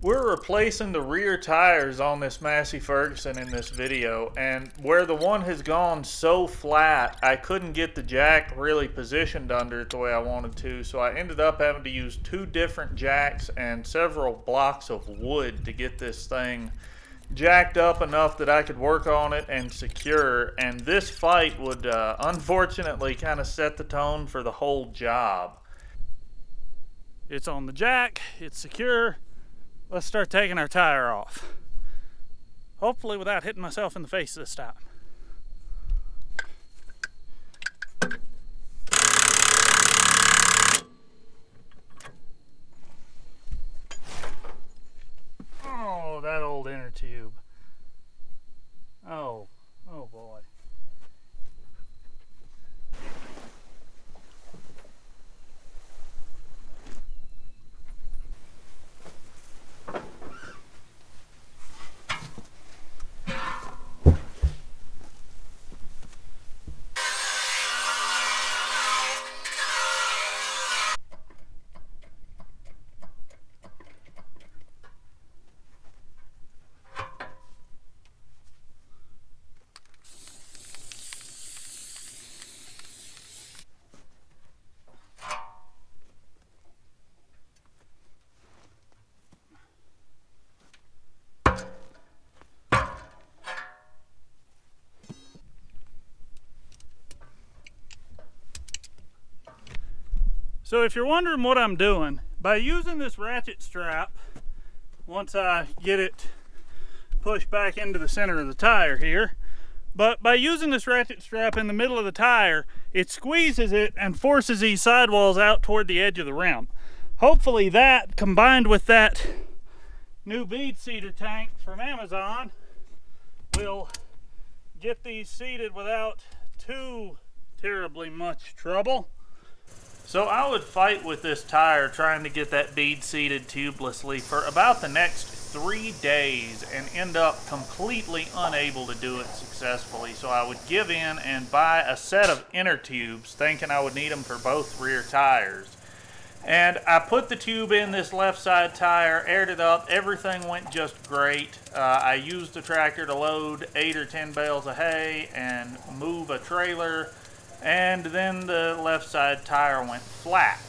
We're replacing the rear tires on this Massey Ferguson in this video, and where the one has gone so flat, I couldn't get the jack really positioned under it the way I wanted to, so I ended up having to use 2 different jacks and several blocks of wood to get this thing jacked up enough that I could work on it and secure, and this fight would unfortunately kind of set the tone for the whole job. It's on the jack, it's secure. Let's start taking our tire off. Hopefully without hitting myself in the face this time. Oh, that old inner tube. Oh boy. So if you're wondering what I'm doing, by using this ratchet strap, once I get it pushed back into the center of the tire here, but by using this ratchet strap in the middle of the tire, it squeezes it and forces these sidewalls out toward the edge of the rim. Hopefully that, combined with that new bead seater tank from Amazon, will get these seated without too terribly much trouble. So I would fight with this tire trying to get that bead seated tubelessly for about the next 3 days and end up completely unable to do it successfully. So I would give in and buy a set of inner tubes thinking I would need them for both rear tires. And I put the tube in this left side tire, aired it up, everything went just great. I used the tractor to load 8 or 10 bales of hay and move a trailer, and then the left side tire went flat.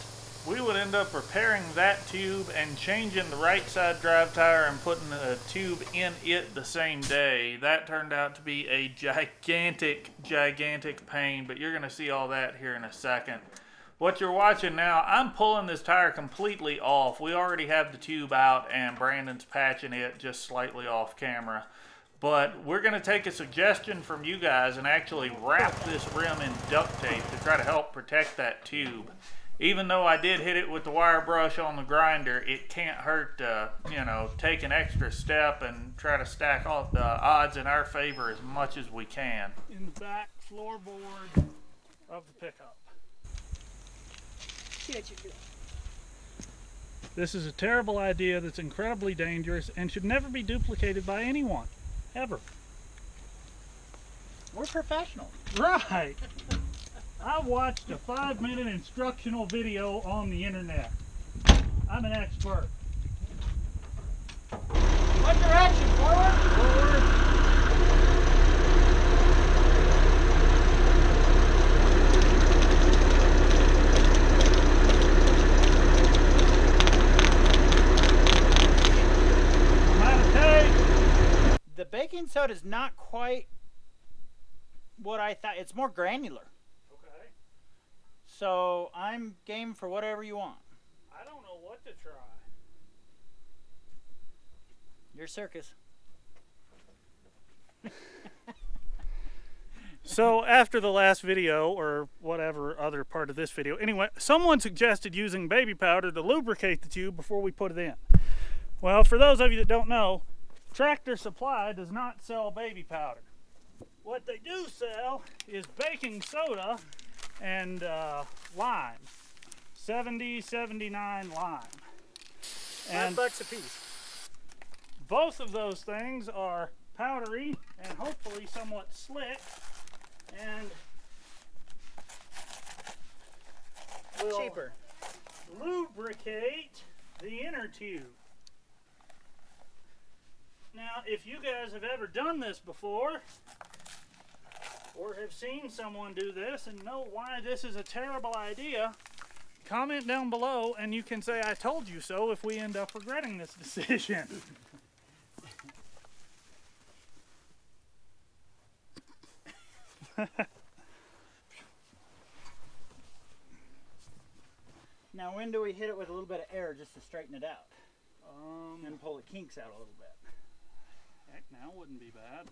We would end up repairing that tube and changing the right side drive tire and putting a tube in it the same day. That turned out to be a gigantic pain, but you're gonna see all that here in a second. What you're watching now, I'm pulling this tire completely off. We already have the tube out and Brandon's patching it just slightly off camera. But we're going to take a suggestion from you guys and actually wrap this rim in duct tape to try to help protect that tube. Even though I did hit it with the wire brush on the grinder, it can't hurt to, you know, take an extra step and try to stack all the odds in our favor as much as we can. In the back floorboard of the pickup. This is a terrible idea that's incredibly dangerous and should never be duplicated by anyone. Ever. We're professionals. Right. I watched a 5-minute instructional video on the internet. I'm an expert. What direction? Forward? Forward. I'm out of tape. The baking soda is not quite what I thought. It's more granular. Okay. So I'm game for whatever you want. I don't know what to try. Your circus. So after the last video, or whatever other part of this video, anyway, someone suggested using baby powder to lubricate the tube before we put it in. Well, for those of you that don't know, Tractor Supply does not sell baby powder. What they do sell is baking soda and lime. 79 lime. And $5 a piece. both of those things are powdery and hopefully somewhat slick and will cheaper. lubricate the inner tube. Now, if you guys have ever done this before, or have seen someone do this and know why this is a terrible idea, comment down below and you can say I told you so if we end up regretting this decision. Now, when do we hit it with a little bit of air just to straighten it out? And pull the kinks out a little bit. Heck, now wouldn't be bad.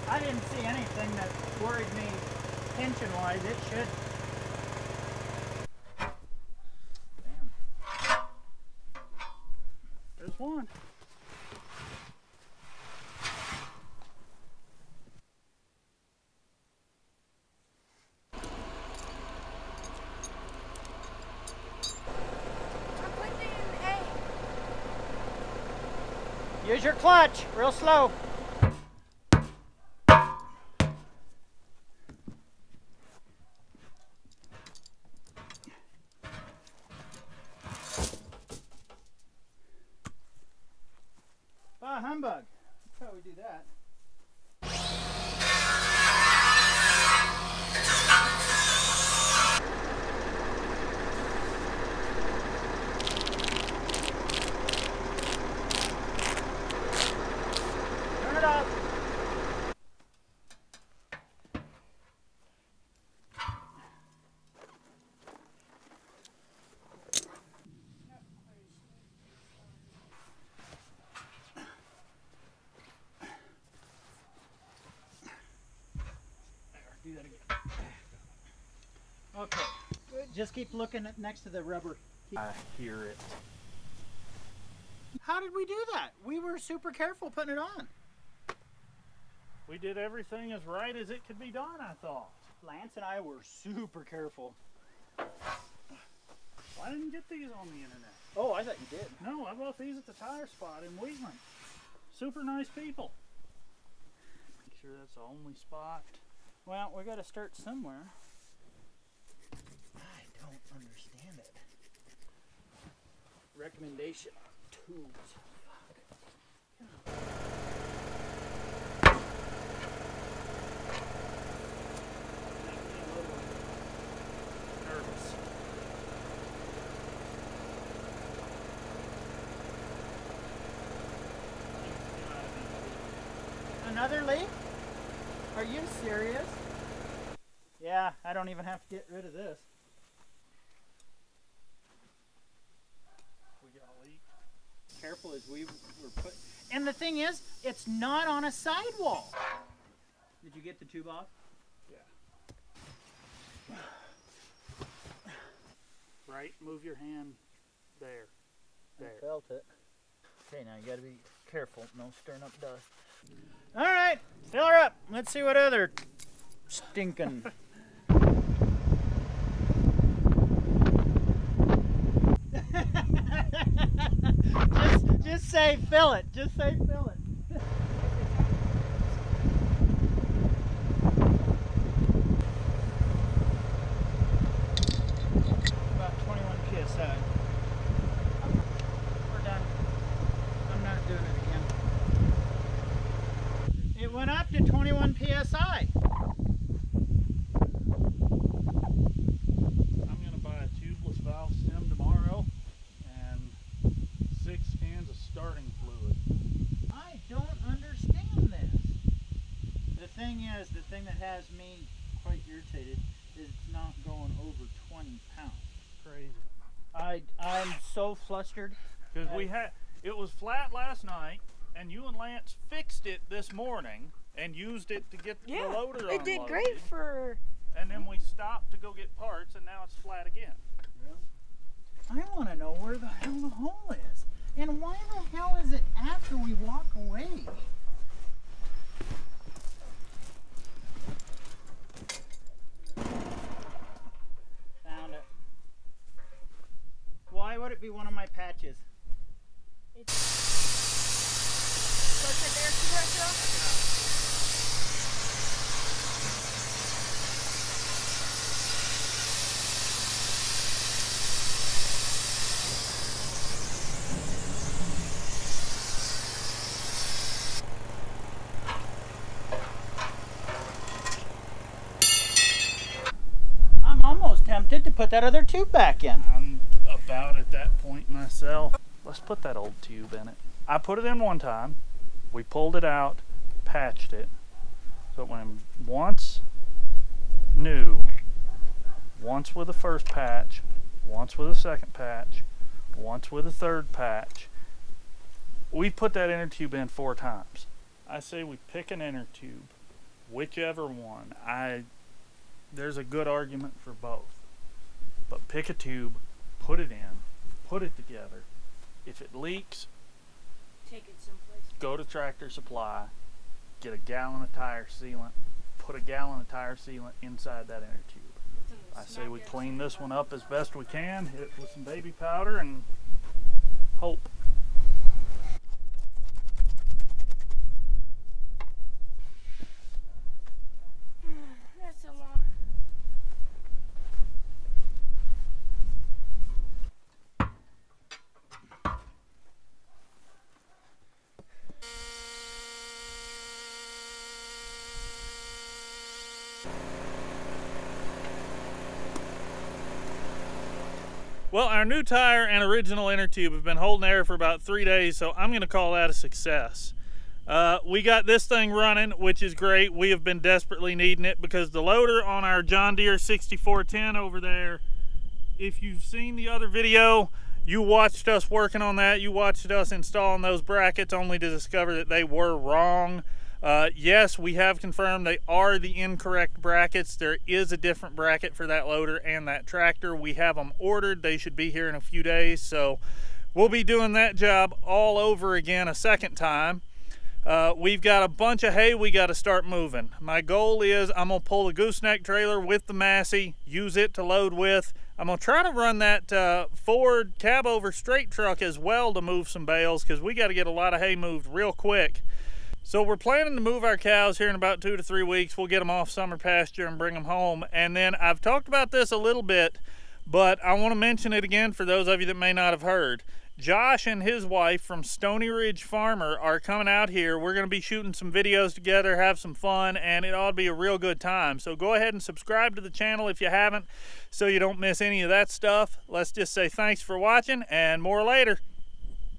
I didn't see anything that worried me tension-wise. It should. Damn. There's one. Use your clutch, real slow. Bah, humbug. That's how we do that. Turn it off. Do that again. Okay. Good. Just keep looking at next to the rubber. I hear it. How did we do that? We were super careful putting it on. We did everything as right as it could be done, I thought. Lance and I were super careful. I didn't get these on the internet. Oh, I thought you did. No, I bought these at the tire spot in Wheatland. Super nice people. Make sure that's the only spot. Well, we got to start somewhere. I don't understand it. Recommendation on tools. Nervous. Another leak? Are you serious? Yeah, I don't even have to get rid of this. We got a leak. Careful as we were put. And the thing is, it's not on a sidewall. Did you get the tube off? Yeah. Right, move your hand there. There. I felt it. Okay, now you gotta be careful, no stirring up dust. All right, fill her up. Let's see what other stinking. just say fill it. Just say fill it. About 21 psi. We're done. I'm not doing it again. It went up to 21 psi. I'm going to buy a tubeless valve stem tomorrow and 6 cans of starting fluid. I don't understand this. The thing is, the thing that has me quite irritated is it's not going over 20 pounds. Crazy. I'm so flustered. Because it was flat last night, and you and Lance fixed it this morning and used it to get the loader unloaded. It did great for... And then we stopped to go get parts, and now it's flat again. I want to know where the hell the hole is. And why the hell is it after we walk away? Found it. Why would it be one of my patches? It's... So it's the air compressor off? tempted to put that other tube back in. I'm about at that point myself. Let's put that old tube in it. I put it in one time. We pulled it out, patched it. So it went once new, once with the first patch, once with a second patch, once with a third patch. We put that inner tube in 4 times. I say we pick an inner tube, whichever one. There's a good argument for both. But pick a tube, put it in, put it together. If it leaks, Take it someplace. go to Tractor Supply, get a gallon of tire sealant, put a gallon of tire sealant inside that inner tube. I say we clean this one up as best we can, hit it with some baby powder, and hope. That's a lot. Well, our new tire and original inner tube have been holding air for about 3 days, so I'm going to call that a success. We got this thing running, which is great. We have been desperately needing it because the loader on our John Deere 6410 over there, if you've seen the other video, you watched us working on that. You watched us installing those brackets only to discover that they were wrong. Yes, we have confirmed they are the incorrect brackets. There is a different bracket for that loader and that tractor. We have them ordered. They should be here in a few days. So we'll be doing that job all over again a second time. We've got a bunch of hay we got to start moving. My goal is I'm going to pull the gooseneck trailer with the Massey, use it to load with. I'm going to try to run that Ford cab over straight truck as well to move some bales because we got to get a lot of hay moved real quick. So we're planning to move our cows here in about 2 to 3 weeks. We'll get them off summer pasture and bring them home. And then I've talked about this a little bit, but I want to mention it again for those of you that may not have heard. Josh and his wife from Stony Ridge Farmer are coming out here. We're going to be shooting some videos together, have some fun, and it ought to be a real good time. So go ahead and subscribe to the channel if you haven't so you don't miss any of that stuff. Let's just say thanks for watching and more later.